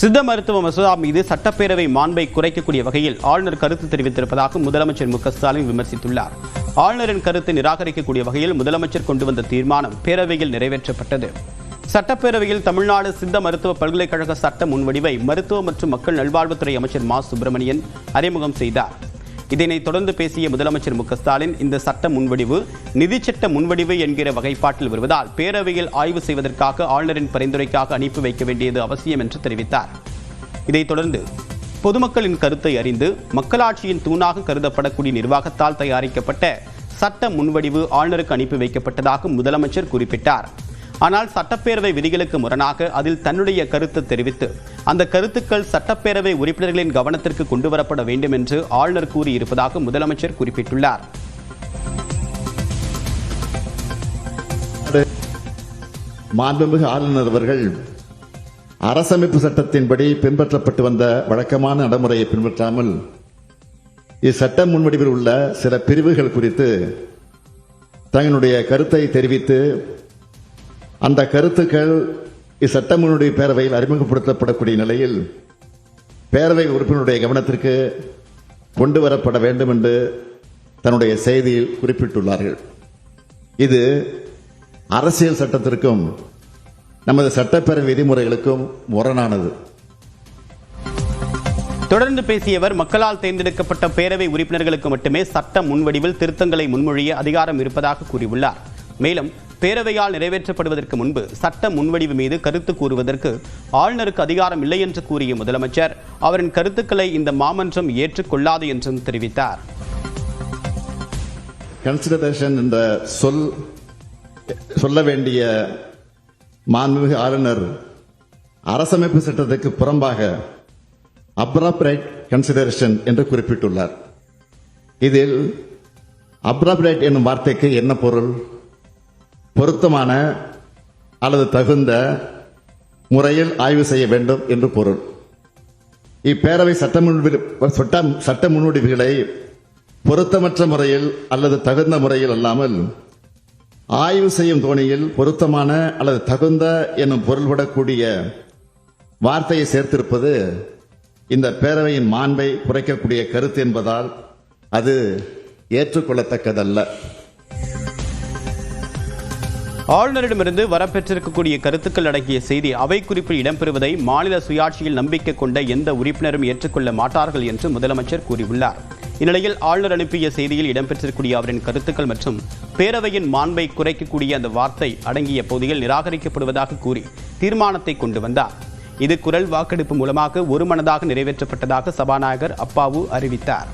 சித்த மருத்துவ மசோதா மீது சட்டப்பேரவை மாண்பை குறைக்கக்கூடிய வகையில் ஆளுநர் கருத்து தெரிவித்திருப்பதாக முதலமைச்சர் மு.க.ஸ்டாலின் விமர்சித்துள்ளார். ஆளுநரின் கருத்தை நிராகரிக்கக்கூடிய வகையில் முதலமைச்சர் கொண்டு வந்த தீர்மானம் பேரவையில் நிறைவேற்றப்பட்டது. சட்டப்பேரவையில் தமிழ்நாடு சித்த மருத்துவ பல்கலைக்கழக சட்ட முன்வடிவை மருத்துவ மற்றும் மக்கள் நல்வாழ்வுத்துறை அமைச்சர் மா. சுப்பிரமணியன் அறிமுகம் செய்தார். இதனைத் தொடர்ந்து பேசிய முதலமைச்சர் மு.க.ஸ்டாலின், இந்த சட்ட முன்வடிவு நிதிச்சட்ட முன்வடிவு என்கிற வகைப்பாட்டில் வருவதால் பேரவையில் ஆய்வு செய்வதற்காக ஆளுநரின் பரிந்துரைக்காக அனுப்பி வைக்க வேண்டியது அவசியம் என்று தெரிவித்தார். இதைத் தொடர்ந்து பொதுமக்களின் கருத்தை அறிந்து மக்களாட்சியின் தூணாக கருதப்படக்கூடிய நிர்வாகத்தால் தயாரிக்கப்பட்ட சட்ட முன்வடிவு ஆளுநருக்கு அனுப்பி வைக்கப்பட்டதாக முதலமைச்சர் குறிப்பிட்டார். ஆனால் சட்டப்பேரவை விதிகளுக்கு முரணாக அதில் தன்னுடைய கருத்து தெரிவித்து அந்த கருத்துக்கள் சட்டப்பேரவை உறுப்பினர்களின் கவனத்திற்கு கொண்டுவரப்பட வேண்டும் என்று ஆளுநர் கூறியிருப்பதாக முதலமைச்சர் குறிப்பிட்டுள்ளார். மாண்புமிகு ஆளுநர் அவர்கள் அரசமைப்பு சட்டத்தின்படி பின்பற்றப்பட்டு வந்த வழக்கமான நடைமுறையை பின்பற்றாமல் இச்சட்ட முன்வடிவில் உள்ள சில பிரிவுகள் குறித்து தங்களுடைய கருத்தை தெரிவித்து அந்த கருத்துக்கள் இச்சட்ட முன்வடிவு பேரவையில் அறிமுகப்படுத்தப்படக்கூடிய நிலையில் பேரவை உறுப்பினருடைய கவனத்திற்கு கொண்டு வரப்பட வேண்டும் என்று தன்னுடைய செய்தியில் குறிப்பிட்டுள்ளார்கள். இது அரசியல் சட்டத்திற்கும் நமது சட்டப்பேரவை விதிமுறைகளுக்கும் முரணானது. தொடர்ந்து பேசியவர், மக்களால் தேர்ந்தெடுக்கப்பட்ட பேரவை உறுப்பினர்களுக்கு மட்டுமே சட்ட முன்வடிவில் திருத்தங்களை முன்மொழிய அதிகாரம் இருப்பதாக கூறியுள்ளார். மேலும் பேரவையால் நிறைவேற்றப்படுவதற்கு முன்பு சட்ட முன்வடிவு மீது கருத்து கூறுவதற்கு ஆளுநருக்கு அதிகாரம் இல்லை என்று கூறிய முதலமைச்சர், அவரின் கருத்துக்களை இந்த மாமன்றம் ஏற்றுக்கொள்ளாது என்றும் தெரிவித்தார். கன்சிடரேஷன் என்ற சொல்ல வேண்டிய மாண்புமிகு ஆளுநர் அரசமைப்பு சட்டத்துக்கு புறம்பாக அப்ராப்ரேட் கன்சிடரேஷன் என்று குறிப்பிட்டுள்ளார். இதில் அப்ராப்ரேட் என்னும் வார்த்தைக்கு என்ன பொருள்? பொருத்தமான அல்லது தகுந்த முறையில் ஆய்வு செய்ய வேண்டும் என்று பொருள். இப்பேரவை சட்ட முன்வடிவுகளை பொருத்தமற்ற முறையில் அல்லது தகுந்த முறையில் அல்லாமல் ஆய்வு செய்யும் தோணியில் பொருத்தமான அல்லது தகுந்த என்னும் பொருள்படக்கூடிய வார்த்தையை சேர்த்திருப்பது இந்த பேரவையின் மாண்பை குறைக்கக்கூடிய கருத்து என்பதால் அது ஏற்றுக்கொள்ளத்தக்கதல்ல. ஆளுநரிடமிருந்து வரப்பெற்றிருக்கக்கூடிய கருத்துக்கள் அடங்கிய செய்தி அவை குறிப்பில் இடம்பெறுவதை மாநில சுயாட்சியில் நம்பிக்கை கொண்ட எந்த உறுப்பினரும் ஏற்றுக்கொள்ள மாட்டார்கள் என்று முதலமைச்சர் கூறியுள்ளார். இந்நிலையில் ஆளுநர் அனுப்பிய செய்தியில் இடம்பெற்றிருக்கூடிய அவரின் கருத்துக்கள் மற்றும் பேரவையின் மாண்பை குறைக்கக்கூடிய அந்த வார்த்தை அடங்கிய பகுதியில் நிராகரிக்கப்படுவதாக கூறி தீர்மானத்தை கொண்டு வந்தார். இது குரல் வாக்கெடுப்பு மூலமாக ஒருமனதாக நிறைவேற்றப்பட்டதாக சபாநாயகர் அப்பாவு அறிவித்தார்.